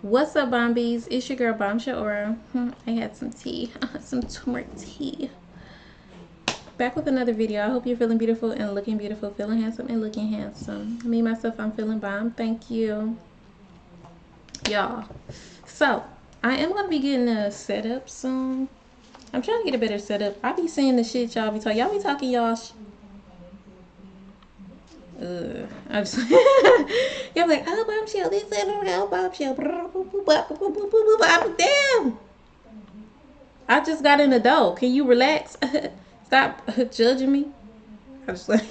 What's up, Bombies? It's your girl, Bombshell Aura. I had some tea, some turmeric tea. Back with another video. I hope you're feeling beautiful and looking beautiful, feeling handsome and looking handsome. Me, myself, I'm feeling bomb. Thank you, y'all. So, I am going to be getting a setup soon. I'm trying to get a better setup. I be saying the shit y'all be talking. Y'all be talking y'all I'm just you're like, oh, Bombshell, this and oh, Bombshell. Damn. I just got in the door. Can you relax? Stop judging me. I just like,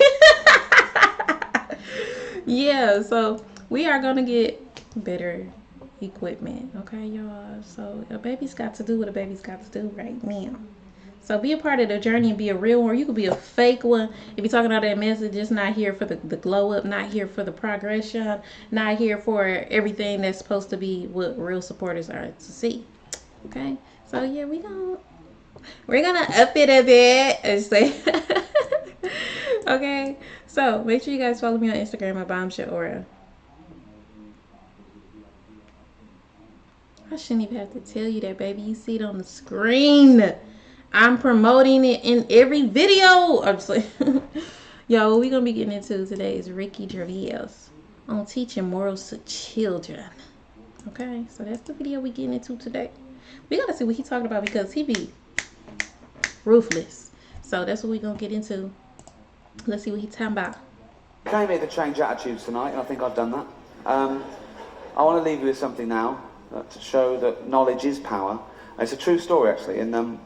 yeah. So we are gonna get better equipment, okay, y'all. So a baby's got to do what a baby's got to do right now. So be a part of the journey and be a real one. You could be a fake one. If you're talking about that message, just not here for the glow up, not here for the progression, not here for everything that's supposed to be what real supporters are to see. Okay? So yeah, we're gonna up it a bit and say okay. So make sure you guys follow me on Instagram at Bombshell Aura. I shouldn't even have to tell you that, baby. You see it on the screen. I'm promoting it in every video. I'm just like, yo, what we're going to be getting into today is Ricky Gervais on teaching morals to children. Okay, so that's the video we're getting into today. We got to see what he's talking about because he be ruthless. So that's what we're going to get into. Let's see what he's talking about. I came here to change attitudes tonight, and I think I've done that. I want to leave you with something now to show that knowledge is power. And it's a true story, actually. And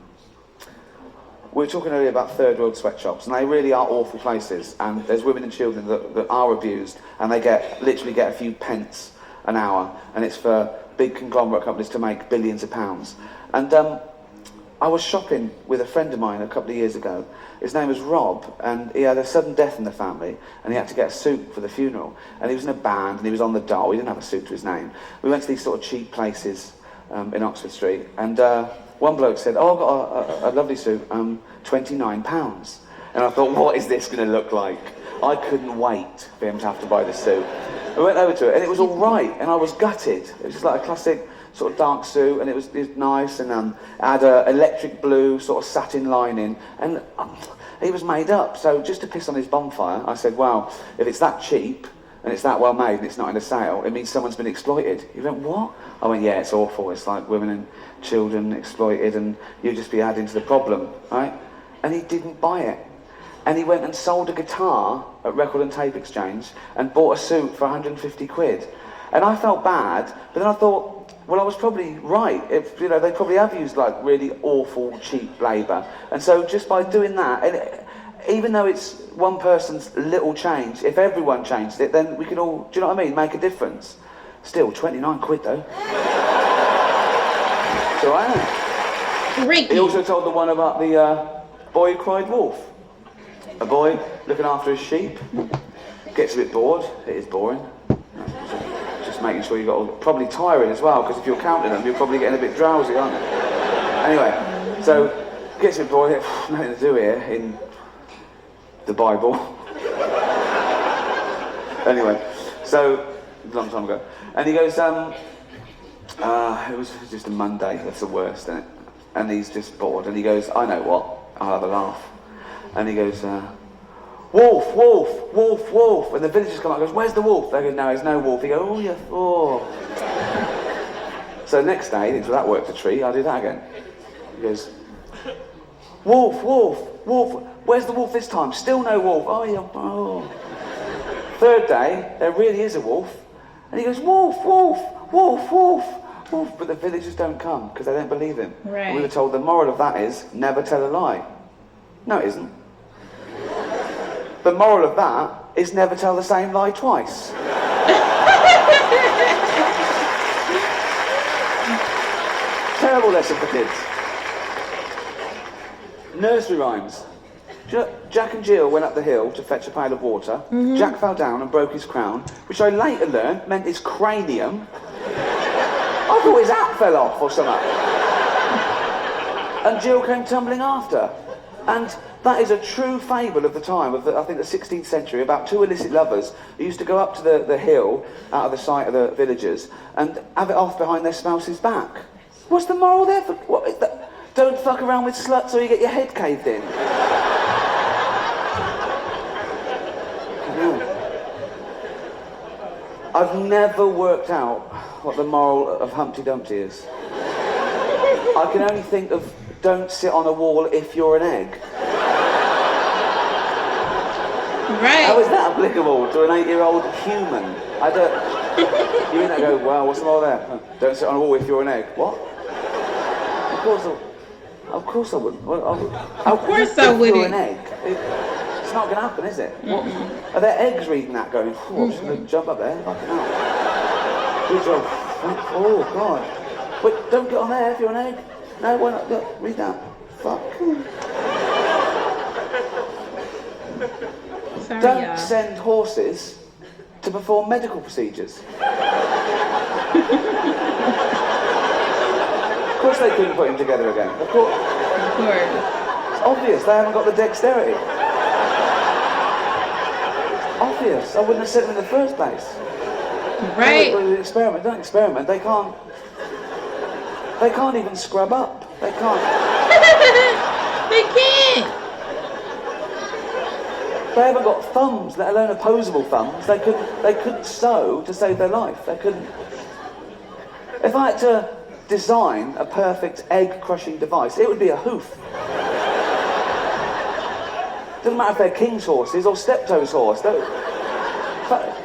we were talking earlier about third world sweatshops, and they really are awful places. And there's women and children that are abused, and they literally get a few pence an hour, and it's for big conglomerate companies to make billions of pounds. And I was shopping with a friend of mine a couple of years ago. His name was Rob, and he had a sudden death in the family, and he had to get a suit for the funeral. And he was in a band, and he was on the dole. He didn't have a suit to his name. We went to these sort of cheap places in Oxford Street, and one bloke said, oh, I've got a lovely suit, £29. And I thought, what is this going to look like? I couldn't wait for him to have to buy the suit. I went over to it, and it was all right, and I was gutted. It was just like a classic sort of dark suit, and it was nice, and it had an electric blue sort of satin lining, and he was made up. So just to piss on his bonfire, I said, wow, if it's that cheap, and it's that well made, and it's not in a sale, it means someone's been exploited. He went, what? I went, yeah, it's awful. It's like women and children exploited, and you'd just be adding to the problem, right? And he didn't buy it. And he went and sold a guitar at Record and Tape Exchange and bought a suit for 150 quid. And I felt bad, but then I thought, well, I was probably right. If, you know, they probably have used like really awful, cheap labour. And so just by doing that, and even though it's one person's little change, if everyone changed it, then we could all, do you know what I mean, make a difference. Still, 29 quid though. So I know. Ricky. He also told the one about the boy who cried wolf. A boy looking after his sheep, gets a bit bored. It is boring. Just making sure you got all, probably tiring as well, because if you're counting them, you're probably getting a bit drowsy, aren't you? Anyway, so gets a bit bored. Nothing to do here in the Bible. Anyway, so a long time ago, and he goes, it was just a Monday. That's the worst, isn't it? And he's just bored, and he goes, I know what, I'll have a laugh. And he goes, wolf, wolf, wolf, wolf. And the villagers come up and goes, where's the wolf? They go, no, there's no wolf. He goes, oh, yeah, oh. So the next day, thinks, well, that worked a treat, I'll do that again. He goes, wolf, wolf, wolf. Where's the wolf this time? Still no wolf. Oh, yeah, oh. Third day, there really is a wolf. And he goes, wolf, wolf, wolf, wolf, wolf. But the villagers don't come because they don't believe him. Right. And we were told the moral of that is never tell a lie. No, it isn't. The moral of that is never tell the same lie twice. Terrible lesson for kids. Nursery rhymes. Jack and Jill went up the hill to fetch a pail of water. Jack fell down and broke his crown, which I later learned meant his cranium. I thought his hat fell off or something. And Jill came tumbling after. And that is a true fable of the time, I think the 16th century, about two illicit lovers who used to go up to the hill out of the sight of the villagers and have it off behind their spouse's back. What's the moral there? What is that? Don't fuck around with sluts or you get your head caved in. I've never worked out what the moral of Humpty Dumpty is. I can only think of don't sit on a wall if you're an egg. Right. How is that applicable to an 8-year-old human? I don't... You mean I go, wow, what's the moral there? Don't sit on a wall if you're an egg. What? Of course I wouldn't. Of course I wouldn't. If you're an egg. It's not going to happen, is it? What? Are there eggs reading that going, oh, I'm just going to jump up there, fucking hell. Good job. Oh, God. Wait, don't get on there if you're an egg. No, why not? Look, read that. Fuck. Sorry, Don't send horses to perform medical procedures. Of course they couldn't put him together again. Of course. It's obvious, they haven't got the dexterity. Obvious. I wouldn't have sent them in the first place. Right. Don't experiment. They can't even scrub up. They can't. They can't. They haven't got thumbs, let alone opposable thumbs. They couldn't sew to save their life. They couldn't. If I had to design a perfect egg-crushing device, it would be a hoof. Doesn't matter if they're king's horses or steptoe's horse.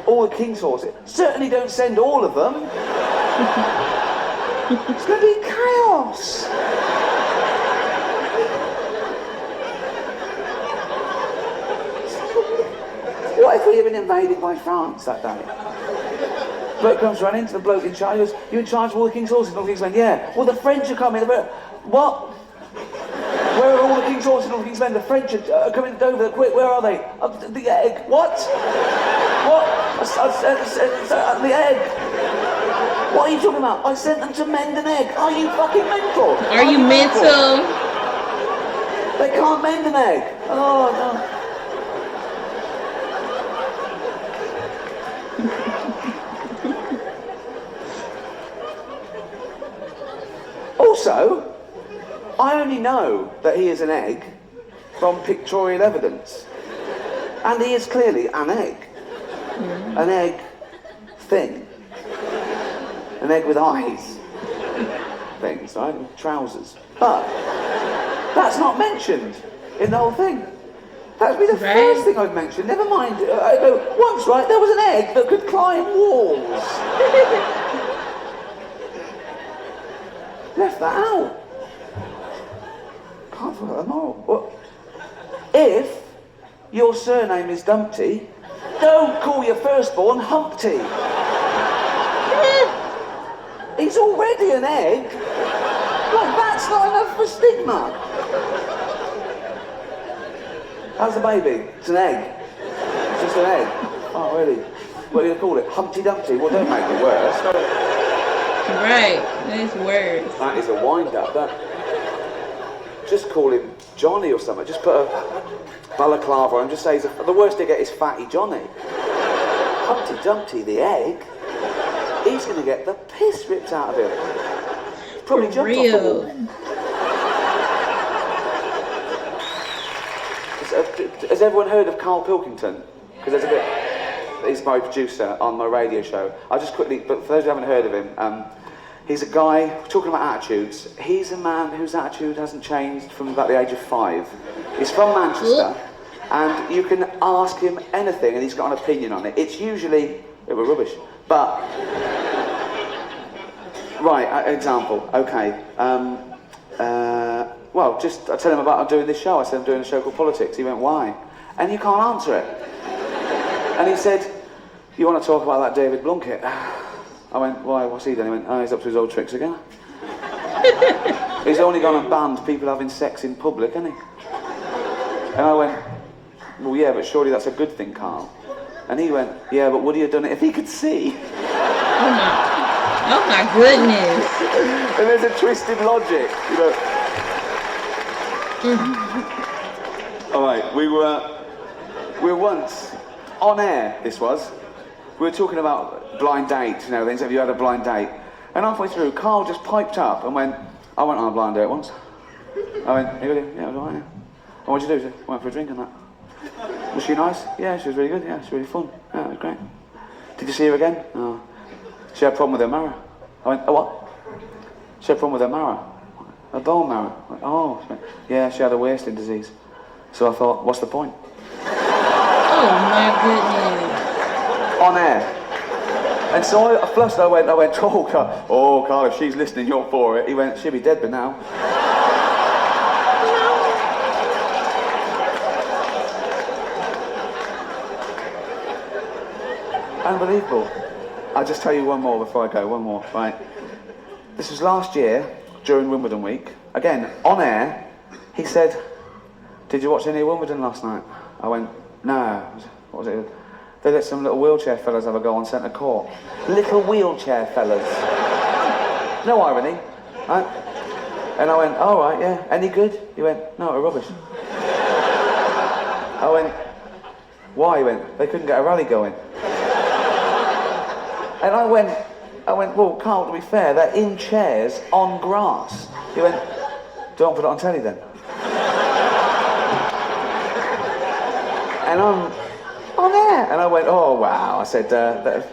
All the king's horses. Certainly don't send all of them. It's going to be chaos. What if we had been invaded by France that day? Bloke comes running to the bloke in charge. He goes, "You in charge of all the king's horses?" And all the king's men, "Yeah." "Well, the French are coming." "What? Where are all the king's horses and all the king's men? The French are coming to Dover. Quick, where are they?" "The egg." "What? What? The egg." "What are you talking about?" "I sent them to mend an egg." Are you fucking mental? Are you mental? They can't mend an egg. Oh, no. Also, I only know that he is an egg from pictorial evidence. And he is clearly an egg. An egg thing. An egg with eyes. Things, right? And trousers. But that's not mentioned in the whole thing. That would be the first thing I'd mention. Never mind. I go, once, right, there was an egg that could climb walls. Left that out. Can't follow that moral. Well, if your surname is Dumpty, don't call your firstborn Humpty. He's already an egg. Like, that's not enough for stigma. How's the baby? It's an egg. It's just an egg. Oh, really? What are you going to call it? Humpty Dumpty? Well, don't make it worse. Right, that's worse. That is a wind-up. Just call him Johnny or something. Just put a balaclava on him. Just say the worst they get is Fatty Johnny. Humpty Dumpty, the egg. He's going to get the piss ripped out of him. Probably jumped off the wall. Has everyone heard of Carl Pilkington? Because there's a bit. He's my producer on my radio show. I'll just quickly, but for those who haven't heard of him, he's a guy, talking about attitudes, he's a man whose attitude hasn't changed from about the age of 5. He's from Manchester, and you can ask him anything and he's got an opinion on it. It's usually, it was rubbish, but... Right, example, okay. Well, just, I tell him about I'm doing this show. I said I'm doing a show called Politics. He went, "Why?" And you can't answer it. And he said, "You want to talk about that David Blunkett?" I went, "Why? What's he done?" He went, "Oh, he's up to his old tricks again." He's only gone and banned people having sex in public, hasn't he? And I went, "Well, yeah, but surely that's a good thing, Carl." And he went, "Yeah, but would he have done it if he could see?" Oh my goodness. And there's a twisted logic, you know. All right, we were once on air. This was. We were talking about blind dates, you know, things. Have you had a blind date? And halfway through, Carl just piped up and went, "I went on a blind date once." I went, "You did? Yeah, it was alright. Yeah. And what'd you do?" He said, "Went for a drink and that." "Was she nice?" "Yeah, she was really good. Yeah, she was really fun. Yeah, it was great." "Did you see her again?" "No." "She had a problem with her marrow." I went, "Oh, what?" "She had a problem with her marrow. Her bone marrow." I went, "Oh." She went, "Yeah, she had a wasting disease." So I thought, what's the point? Oh my goodness. On air. And so I flushed, I went, "Oh, Carl, if she's listening, you're for it." He went, "She'll be dead by now." Unbelievable. I'll just tell you one more before I go, one more, right? This was last year, during Wimbledon week. Again, on air, he said, "Did you watch any of Wimbledon last night?" I went, "No." What was it? "They let some little wheelchair fellas have a go on centre court." Little wheelchair fellas. No irony, right? And I went, "All right, yeah. Any good?" He went, "No, they're rubbish." I went, "Why?" He went, "They couldn't get a rally going." And I went, "Well, Carl, to be fair, they're in chairs on grass." He went, "Don't put it on telly then." And I'm on air. And I went, "Oh, wow." I said,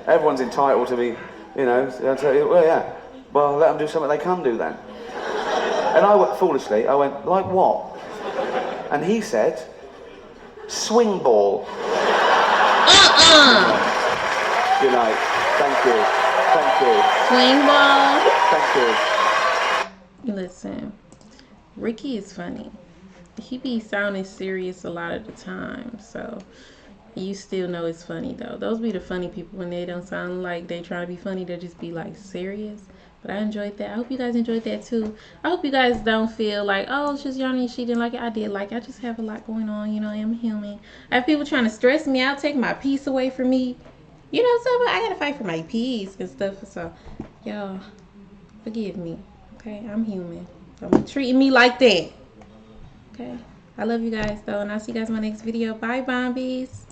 "Everyone's entitled to be, you know." "Well, yeah. Well, let them do something they can do then." And I went, foolishly, I went, "Like what?" And he said, "Swing ball." Good night. Thank you. Thank you. Swing ball. Thank you. Listen, Ricky is funny. He be sounding serious a lot of the time, so you still know it's funny though. Those be the funny people when they don't sound like they trying to be funny. They just be like serious. But I enjoyed that. I hope you guys enjoyed that too. I hope you guys don't feel like, oh, it's just Yanni, she didn't like it. I did like it. I just have a lot going on. You know, I'm human. I have people trying to stress me out, take my peace away from me. You know, so I gotta fight for my peace and stuff. So, y'all, forgive me. Okay, I'm human. Don't be treating me like that. Okay, I love you guys though, and I'll see you guys in my next video. Bye, Bombies.